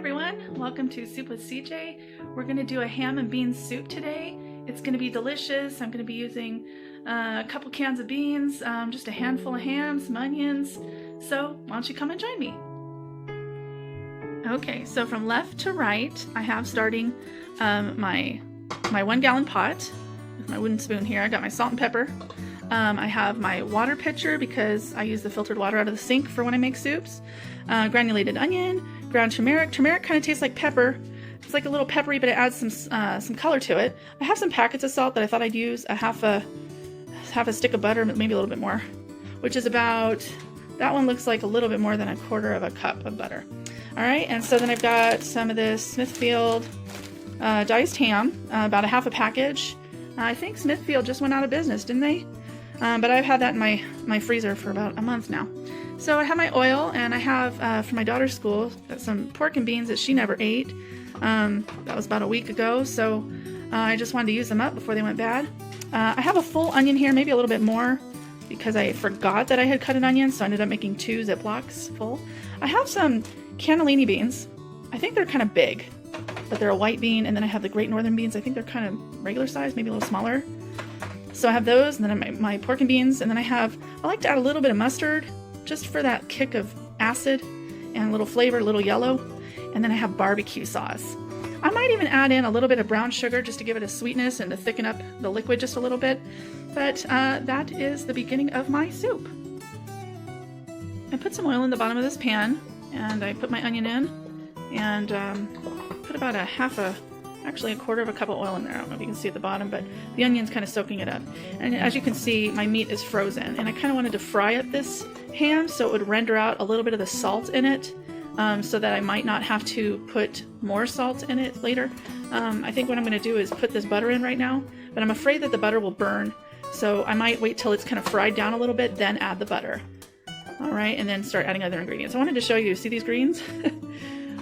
everyone, welcome to Soup with CJ. We're going to do a ham and beans soup today. It's going to be delicious. I'm going to be using a couple cans of beans, just a handful of ham, some onions. So why don't you come and join me? Okay, so from left to right, I have starting my 1 gallon pot with my wooden spoon here. I got my salt and pepper. I have my water pitcher because I use the filtered water out of the sink for when I make soups. Granulated onion, ground turmeric. Turmeric kind of tastes like pepper. It's like a little peppery, but it adds some color to it. I have some packets of salt that I thought I'd use a half a stick of butter, maybe a little bit more, which is about, that one looks like a little bit more than 1/4 cup of butter. All right, and so then I've got some of this Smithfield diced ham, about a half a package. I think Smithfield just went out of business, didn't they? But I've had that in my freezer for about a month now. So I have my oil, and I have, for my daughter's school, some pork and beans that she never ate. That was about a week ago, so I just wanted to use them up before they went bad. I have a full onion here, maybe a little bit more, because I forgot that I had cut an onion, so I ended up making 2 Ziplocs full. I have some cannellini beans. I think they're kind of big, but they're a white bean, and then I have the Great Northern beans. I think they're kind of regular size, maybe a little smaller. So I have those, and then my pork and beans, and then I like to add a little bit of mustard, just for that kick of acid and a little flavor, a little yellow. And then I have barbecue sauce. I might even add in a little bit of brown sugar just to give it a sweetness and to thicken up the liquid just a little bit. But that is the beginning of my soup. I put some oil in the bottom of this pan, and I put my onion in, and put about actually 1/4 cup of oil in there. I don't know if you can see at the bottom, but the onion's kind of soaking it up. And as you can see, my meat is frozen, and I kind of wanted to fry up this ham so it would render out a little bit of the salt in it, so that I might not have to put more salt in it later. I think what I'm going to do is put this butter in right now, but I'm afraid that the butter will burn, so I might wait till it's kind of fried down a little bit, then add the butter. All right, and then start adding other ingredients. I wanted to show you, see these greens?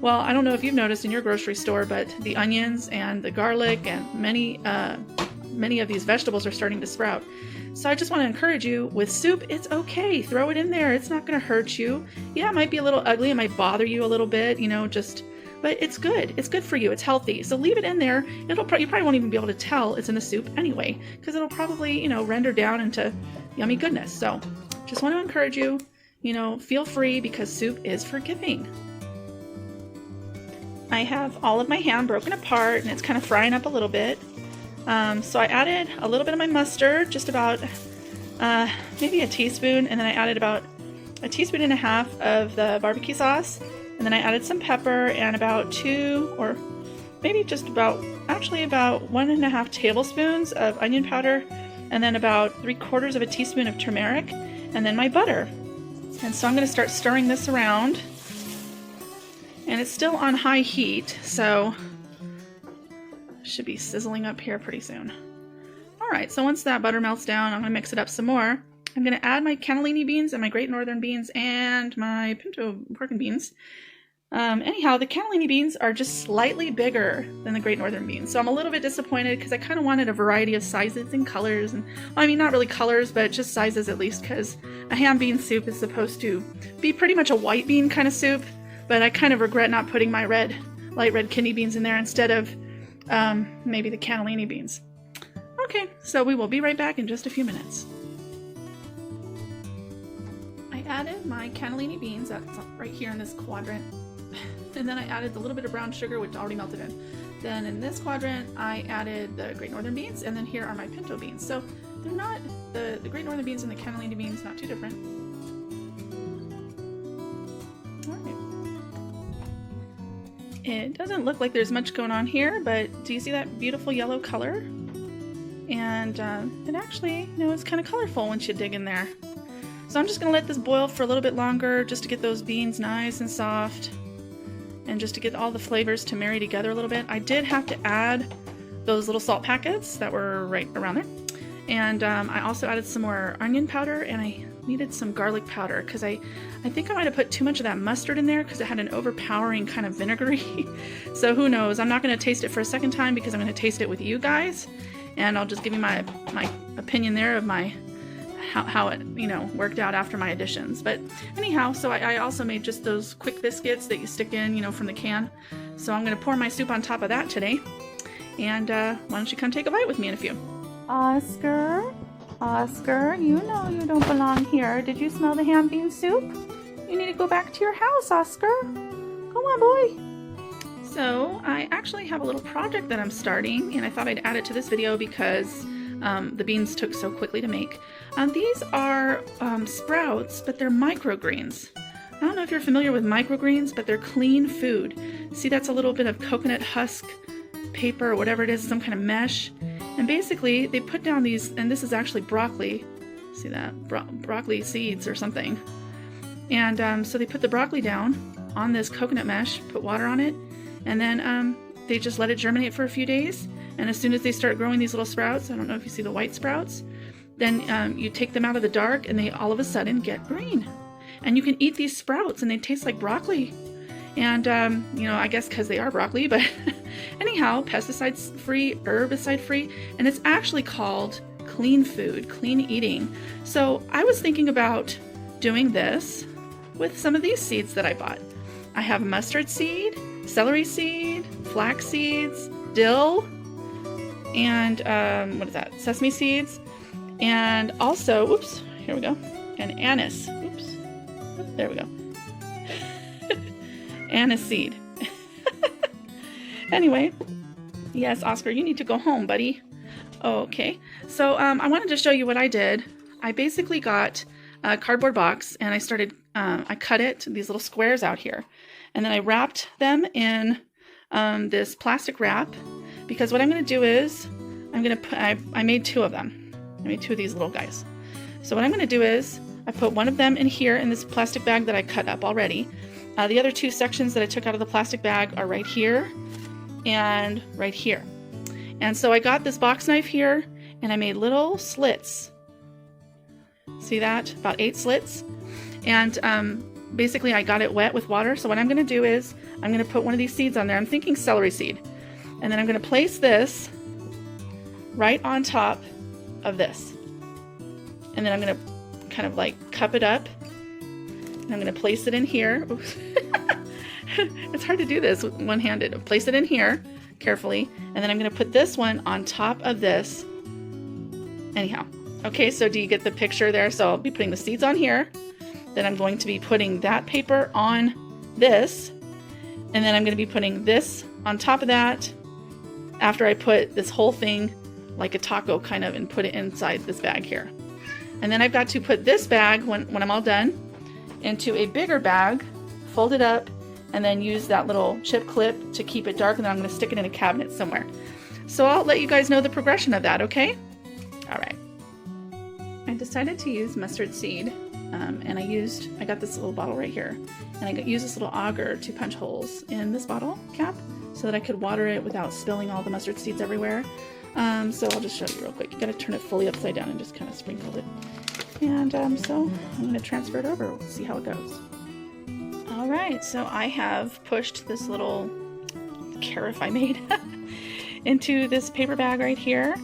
Well, I don't know if you've noticed in your grocery store, but the onions and the garlic and many of these vegetables are starting to sprout. So I just want to encourage you, with soup, it's okay. Throw it in there. It's not going to hurt you. Yeah, it might be a little ugly. It might bother you a little bit, but it's good. It's good for you. It's healthy. So leave it in there. You probably won't even be able to tell it's in the soup anyway, because it'll probably, render down into yummy goodness. So just want to encourage you, feel free, because soup is forgiving. I have all of my ham broken apart, and it's kind of frying up a little bit. So I added a little bit of my mustard, just about maybe a teaspoon, and then I added about 1.5 teaspoons of the barbecue sauce, and then I added some pepper and about 2, or maybe just about 1.5 tablespoons of onion powder, and then about 3/4 teaspoon of turmeric, and then my butter. And so I'm going to start stirring this around. And it's still on high heat, so should be sizzling up here pretty soon. All right, so once that butter melts down, I'm going to mix it up some more. I'm going to add my cannellini beans and my Great Northern beans and my pinto pork and beans. Anyhow, the cannellini beans are just slightly bigger than the Great Northern beans, so I'm a little bit disappointed because I kind of wanted a variety of sizes and colors. And well, I mean, not really colors, but just sizes at least, because a ham bean soup is supposed to be pretty much a white bean kind of soup. But I kind of regret not putting my light red kidney beans in there instead of maybe the cannellini beans. Okay, so we will be right back in just a few minutes. I added my cannellini beans, that's right here in this quadrant, and then I added a little bit of brown sugar, which already melted in. Then in this quadrant, I added the Great Northern beans, and then here are my pinto beans. So they're not, the Great Northern beans and the cannellini beans, not too different. All right. It doesn't look like there's much going on here, but do you see that beautiful yellow color? And it actually, it's kind of colorful once you dig in there. So I'm just going to let this boil for a little bit longer, just to get those beans nice and soft, and just to get all the flavors to marry together a little bit. I did have to add those little salt packets that were right around there. And I also added some more onion powder, and I needed some garlic powder because I think I might have put too much of that mustard in there because it had an overpowering kind of vinegary. So who knows? I'm not going to taste it for a second time because I'm going to taste it with you guys, and I'll just give you my opinion there of my how it, you know, worked out after my additions. But anyhow, so I also made just those quick biscuits that you stick in, you know, from the can. So I'm going to pour my soup on top of that today. And why don't you come take a bite with me in a few? Oscar, Oscar, you know you don't belong here. Did you smell the ham bean soup? You need to go back to your house, Oscar. Come on, boy. So I actually have a little project that I'm starting, and I thought I'd add it to this video because the beans took so quickly to make. These are sprouts, but they're microgreens. I don't know if you're familiar with microgreens, but they're clean food. See, that's a little bit of coconut husk paper or whatever it is, some kind of mesh. And basically, they put down these, and this is actually broccoli. See that? Broccoli seeds or something. And so they put the broccoli down on this coconut mesh, put water on it, and then they just let it germinate for a few days. And as soon as they start growing these little sprouts, I don't know if you see the white sprouts, then you take them out of the dark and they all of a sudden get green. And you can eat these sprouts and they taste like broccoli. And, you know, I guess because they are broccoli, but anyhow, pesticide-free, herbicide-free, and it's actually called clean food, clean eating. So I was thinking about doing this with some of these seeds that I bought. I have mustard seed, celery seed, flax seeds, dill, and what is that? Sesame seeds, and also, oops, here we go, and anise. Oops, there we go. Anise seed. Anyway, yes, Oscar, you need to go home, buddy. Okay, so I wanted to show you what I did. I basically got a cardboard box and I started, I cut it, these little squares out here, and then I wrapped them in this plastic wrap, because what I'm going to do is I'm going to put, I made two of them. I made two of these little guys. So what I'm going to do is I put one of them in here in this plastic bag that I cut up already. The other two sections that I took out of the plastic bag are right here and right here. And so I got this box knife here and I made little slits. See that? About 8 slits. And basically I got it wet with water. So what I'm going to do is I'm going to put one of these seeds on there. I'm thinking celery seed. And then I'm going to place this right on top of this. And then I'm going to kind of like cup it up. And I'm going to place it in here. Oops. It's hard to do this one-handed. Place it in here carefully. And then I'm going to put this one on top of this. Anyhow. Okay, so do you get the picture there? So I'll be putting the seeds on here. Then I'm going to be putting that paper on this. And then I'm going to be putting this on top of that after I put this whole thing like a taco kind of and put it inside this bag here. And then I've got to put this bag, when I'm all done, into a bigger bag, fold it up, and then use that little chip clip to keep it dark, and then I'm going to stick it in a cabinet somewhere. So I'll let you guys know the progression of that, okay? All right. I decided to use mustard seed, and I got this little bottle right here, and I used this little auger to punch holes in this bottle cap so that I could water it without spilling all the mustard seeds everywhere. So I'll just show you real quick. You gotta turn it fully upside down and just kind of sprinkle it. And so I'm gonna transfer it over. We'll see how it goes. All right, so I have pushed this little carafe I made into this paper bag right here.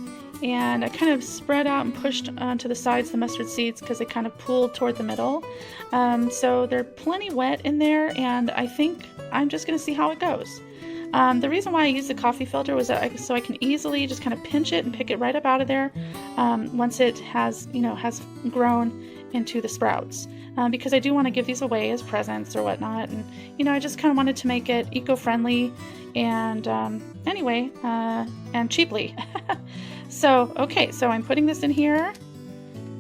And I kind of spread out and pushed onto the sides the mustard seeds because they kind of pooled toward the middle. So they're plenty wet in there, and I think I'm just gonna see how it goes. The reason why I used the coffee filter was that so I can easily just kind of pinch it and pick it right up out of there once it has grown into the sprouts. Because I do want to give these away as presents or whatnot, and I just kind of wanted to make it eco-friendly and anyway, and cheaply. So okay, so I'm putting this in here,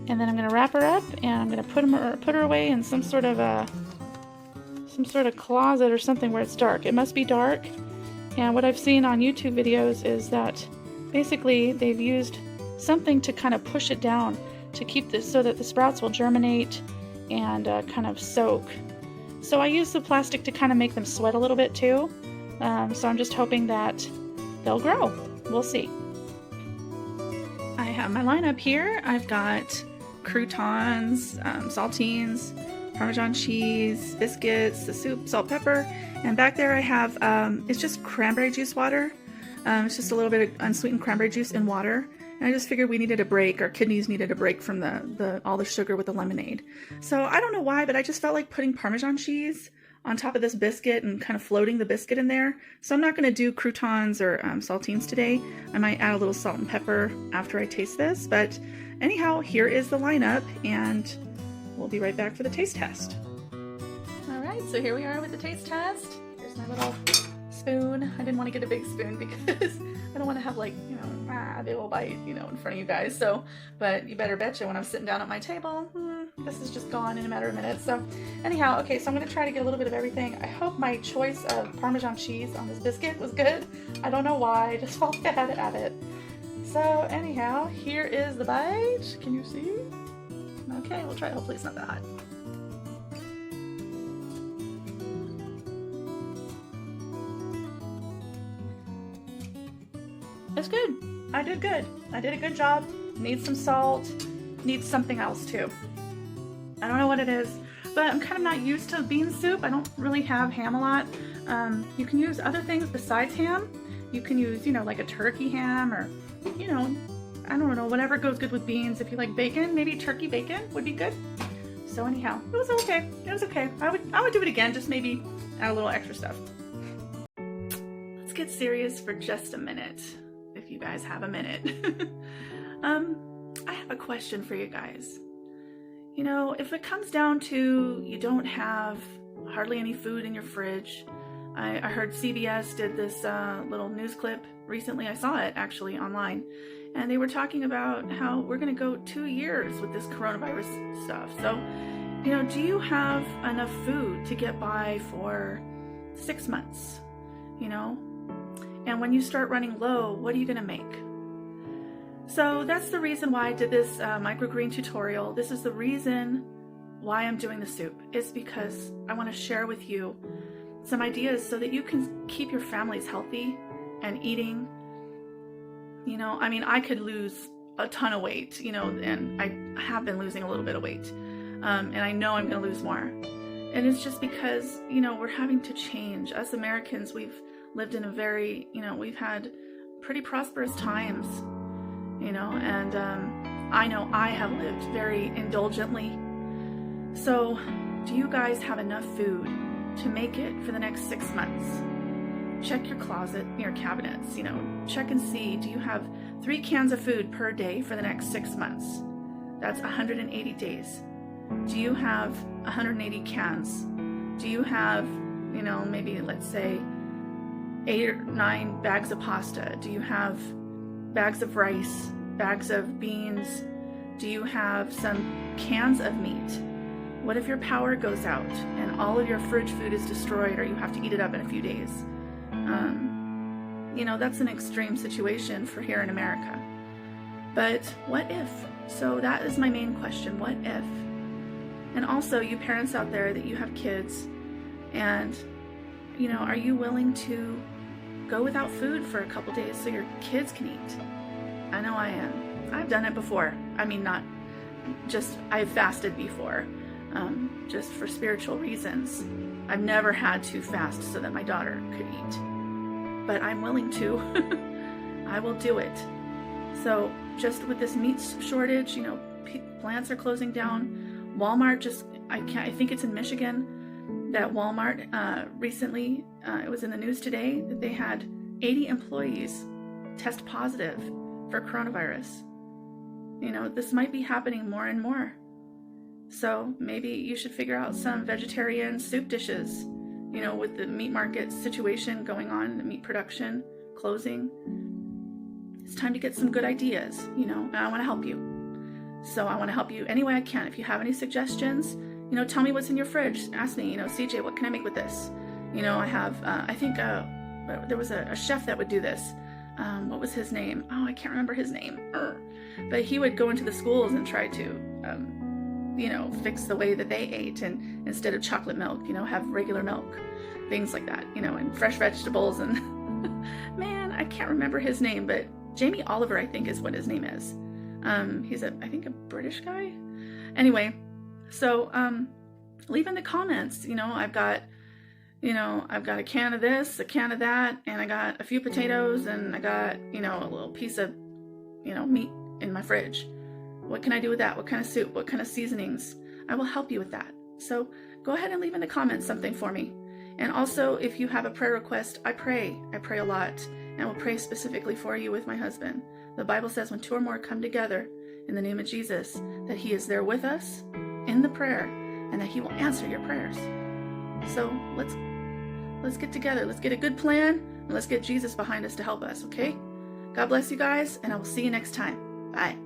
and then I'm going to wrap her up, and I'm going to put her away in some sort of closet or something where it's dark. It must be dark. And what I've seen on YouTube videos is that basically they've used something to kind of push it down to keep this so that the sprouts will germinate and kind of soak. So I use the plastic to kind of make them sweat a little bit too. So I'm just hoping that they'll grow. We'll see. I have my lineup here. I've got croutons, saltines, Parmesan cheese, biscuits, the soup, salt, pepper, and back there I have, it's just cranberry juice water. It's just a little bit of unsweetened cranberry juice in water, And I just figured we needed a break. Our kidneys needed a break from all the sugar with the lemonade. So I don't know why, but I just felt like putting Parmesan cheese on top of this biscuit and kind of floating the biscuit in there. So I'm not going to do croutons or saltines today. I might add a little salt and pepper after I taste this. But anyhow, here is the lineup, and we'll be right back for the taste test. All right, so here we are with the taste test. Here's my little spoon. I didn't want to get a big spoon because I don't want to have like, you know, a big old bite, you know, in front of you guys. So, but you better betcha when I'm sitting down at my table, this is just gone in a matter of minutes. So anyhow, okay, so I'm going to try to get a little bit of everything. I hope my choice of Parmesan cheese on this biscuit was good. I don't know why, I just felt like I had to add it. So anyhow, here is the bite. Can you see? Okay, we'll try it. Hopefully it's not that hot. It's good. I did good. I did a good job. Needs some salt. Needs something else too. I don't know what it is, but I'm kind of not used to bean soup. I don't really have ham a lot. You can use other things besides ham. You can use, you know, like a turkey ham, or, you know, I don't know, whatever goes good with beans. If you like bacon, maybe turkey bacon would be good. So anyhow, it was okay. It was okay. I would do it again, just maybe add a little extra stuff. Let's get serious for just a minute. If you guys have a minute. I have a question for you guys. You know, if it comes down to you don't have hardly any food in your fridge, I heard CBS did this little news clip recently. I saw it actually online, and they were talking about how we're going to go 2 years with this coronavirus stuff. So, you know, do you have enough food to get by for 6 months? You know? And when you start running low, what are you going to make? So that's the reason why I did this microgreen tutorial. This is the reason why I'm doing the soup. It's because I want to share with you some ideas so that you can keep your families healthy and eating. You know, I mean, I could lose a ton of weight, you know, and I have been losing a little bit of weight. And I know I'm going to lose more. And it's just because, you know, we're having to change. As Americans, we've lived in a very, you know, we've had pretty prosperous times, you know, and I know I have lived very indulgently. So do you guys have enough food to make it for the next 6 months? Check your closet, your cabinets, you know, check and see, do you have 3 cans of food per day for the next 6 months? That's 180 days. Do you have 180 cans? Do you have, you know, maybe let's say 8 or 9 bags of pasta? Do you have bags of rice, bags of beans? Do you have some cans of meat? What if your power goes out and all of your fridge food is destroyed, or you have to eat it up in a few days? You know, that's an extreme situation for here in America. But what if? So that is my main question, what if? And also, you parents out there that you have kids, and, you know, are you willing to go without food for a couple days so your kids can eat? I know I am. I've done it before. I mean, not just, I've fasted before, just for spiritual reasons. I've never had to fast so that my daughter could eat, but I'm willing to. I will do it. So just with this meat shortage, you know, plants are closing down. Walmart just, I think it's in Michigan, that Walmart recently, it was in the news today that they had 80 employees test positive for coronavirus. You know, this might be happening more and more. So maybe you should figure out some vegetarian soup dishes, you know, with the meat market situation going on, the meat production closing. It's time to get some good ideas, you know, and I want to help you. So I want to help you any way I can. If you have any suggestions, you know, tell me what's in your fridge. Ask me, you know, CJ, what can I make with this? You know, I have, I think there was a chef that would do this. What was his name? Oh, I can't remember his name. But he would go into the schools and try to, you know, fix the way that they ate, and instead of chocolate milk, you know, have regular milk, things like that, you know, and fresh vegetables. And man, I can't remember his name, but Jamie Oliver, I think, is what his name is. He's I think a British guy. Anyway, so leave in the comments, you know, I've got a can of this, a can of that, and I got a few potatoes, and I got, you know, a little piece of meat in my fridge. What can I do with that? What kind of soup? What kind of seasonings? I will help you with that. So go ahead and leave in the comments something for me. And also, if you have a prayer request, I pray a lot, and will pray specifically for you with my husband. The Bible says when 2 or more come together in the name of Jesus, that he is there with us in the prayer, and that he will answer your prayers. So let's get together. Let's get a good plan, and let's get Jesus behind us to help us, okay? God bless you guys, and I will see you next time. Bye.